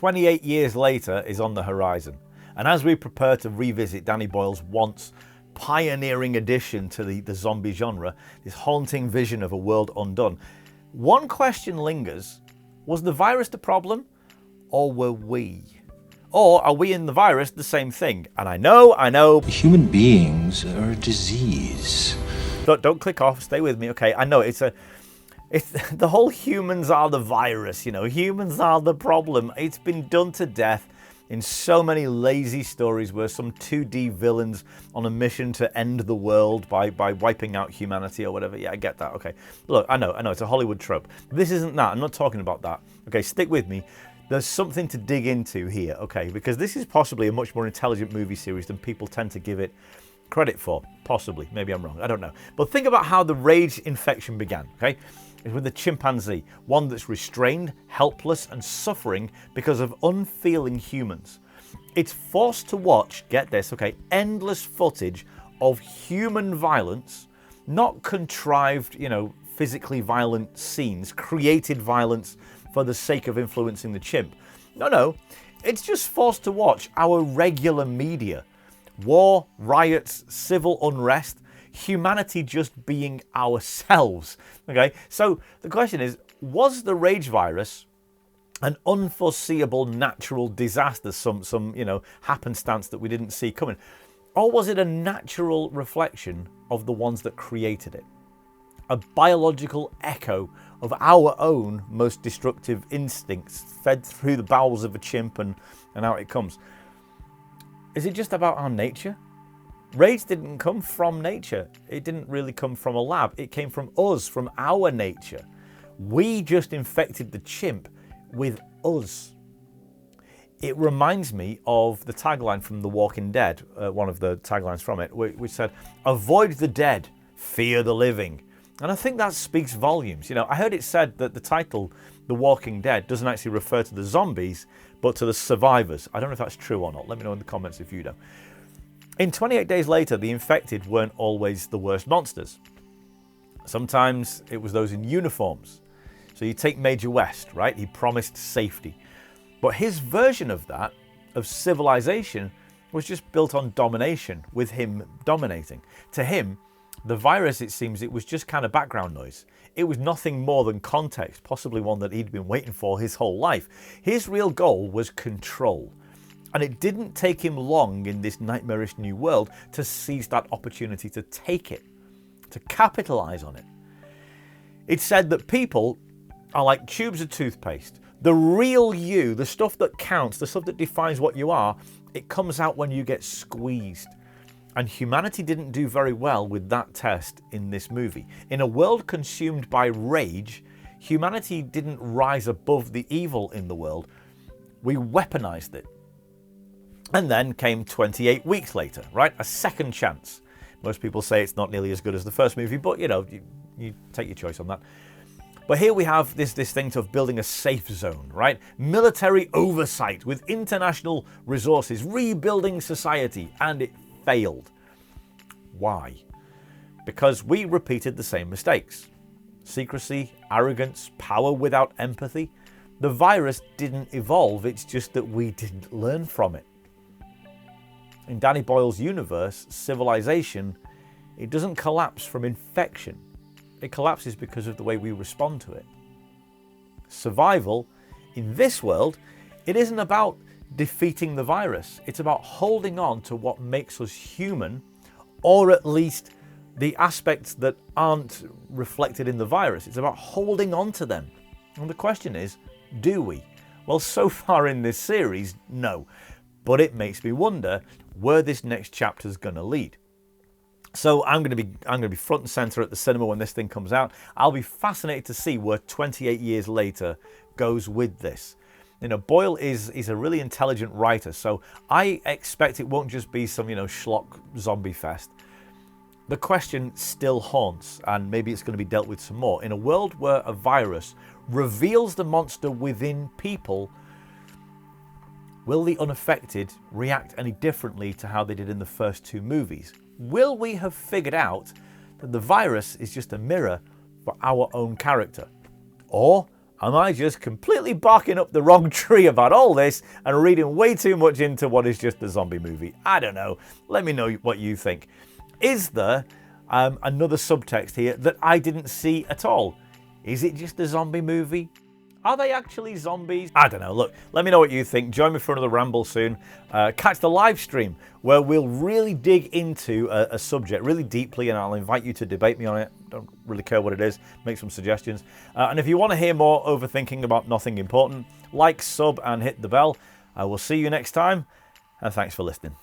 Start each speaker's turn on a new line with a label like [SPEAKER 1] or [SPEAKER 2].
[SPEAKER 1] 28 years later is on the horizon, and as we prepare to revisit Danny Boyle's once pioneering addition to the zombie genre, this haunting vision of a world undone, one question lingers: was the virus the problem, or were we? Or are we and the virus the same thing? And I know.
[SPEAKER 2] Human beings are a disease.
[SPEAKER 1] Don't click off, stay with me, okay? I know it's the whole humans are the virus, you know, humans are the problem. It's been done to death in so many lazy stories where some 2D villains on a mission to end the world by wiping out humanity or whatever. Yeah, I get that, okay. Look, I know, it's a Hollywood trope. This isn't that, I'm not talking about that. Okay, stick with me. There's something to dig into here, okay, because this is possibly a much more intelligent movie series than people tend to give it credit for. Possibly, maybe I'm wrong, I don't know. But think about how the rage infection began, okay? It's with the chimpanzee, one that's restrained, helpless, and suffering because of unfeeling humans. It's forced to watch, get this, okay, endless footage of human violence, not contrived, you know, physically violent scenes, created violence for the sake of influencing the chimp. No, it's just forced to watch our regular media. War, riots, civil unrest, humanity just being ourselves. Okay, so the question is, was the rage virus an unforeseeable natural disaster, some you know, happenstance that we didn't see coming? Or was it a natural reflection of the ones that created it? A biological echo of our own most destructive instincts fed through the bowels of a chimp and out it comes. Is it just about our nature? Rage didn't come from nature. It didn't really come from a lab. It came from us, from our nature. We just infected the chimp with us. It reminds me of the tagline from The Walking Dead, one of the taglines from it, which said, "Avoid the dead, fear the living." And I think that speaks volumes. You know, I heard it said that the title, The Walking Dead, doesn't actually refer to the zombies, but to the survivors. I don't know if that's true or not. Let me know in the comments if you know. In 28 Days Later, the infected weren't always the worst monsters. Sometimes it was those in uniforms. So you take Major West, right? He promised safety. But his version of that, of civilization, was just built on domination, with him dominating. To him, the virus, it seems, it was just kind of background noise. It was nothing more than context, possibly one that he'd been waiting for his whole life. His real goal was control. And it didn't take him long in this nightmarish new world to seize that opportunity to take it, to capitalize on it. It's said that people are like tubes of toothpaste. The real you, the stuff that counts, the stuff that defines what you are, it comes out when you get squeezed. And humanity didn't do very well with that test in this movie. In a world consumed by rage, humanity didn't rise above the evil in the world. We weaponized it. And then came 28 weeks later, right? A second chance. Most people say it's not nearly as good as the first movie, but you know, you take your choice on that. But here we have this thing of building a safe zone, right? Military oversight with international resources, rebuilding society, and it failed. Why? Because we repeated the same mistakes. Secrecy, arrogance, power without empathy. The virus didn't evolve, it's just that we didn't learn from it. In Danny Boyle's universe, civilization, it doesn't collapse from infection. It collapses because of the way we respond to it. Survival, in this world, it isn't about defeating the virus. It's about holding on to what makes us human, or at least the aspects that aren't reflected in the virus. It's about holding on to them. And the question is, do we? Well, so far in this series, no. But it makes me wonder where this next chapter is going to lead. So I'm going to be front and center at the cinema when this thing comes out. I'll be fascinated to see where 28 years later goes with this. You know, Boyle is a really intelligent writer, so I expect it won't just be some, you know, schlock zombie fest. The question still haunts, and maybe it's going to be dealt with some more. In a world where a virus reveals the monster within people, will the unaffected react any differently to how they did in the first two movies? Will we have figured out that the virus is just a mirror for our own character? Or Am I just completely barking up the wrong tree about all this and reading way too much into what is just a zombie movie? I don't know. Let me know what you think. Is there another subtext here that I didn't see at all? Is it just a zombie movie? Are they actually zombies? I don't know. Look, let me know what you think. Join me for another ramble soon. Catch the live stream where we'll really dig into a subject really deeply, and I'll invite you to debate me on it. Don't really care what it is. Make some suggestions. And if you want to hear more overthinking about nothing important, like, sub, and hit the bell. I will see you next time, and thanks for listening.